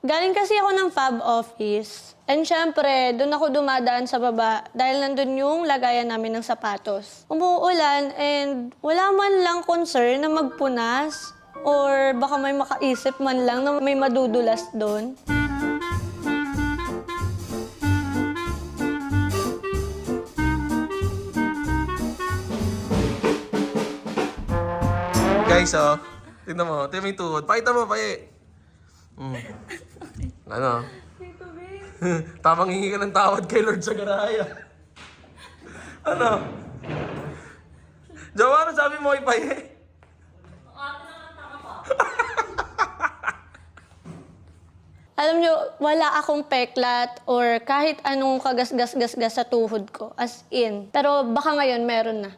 Galing kasi ako ng FAB office. And syempre, doon ako dumadaan sa baba dahil nandun yung lagayan namin ng sapatos. Umuulan and wala man lang concern na magpunas or baka may makaisip man lang na may madudulas doon. Guys, tignan mo yung tuhod. Pakita mo, pae. Ano? Tamang hingi ka ng tawad kay Lord sa garaya. Ano? Jowa, ano sabi mo kay pae? Alam nyo, wala akong peklat or kahit anong kagasgas-gasgas sa tuhod ko. As in. Pero baka ngayon meron na.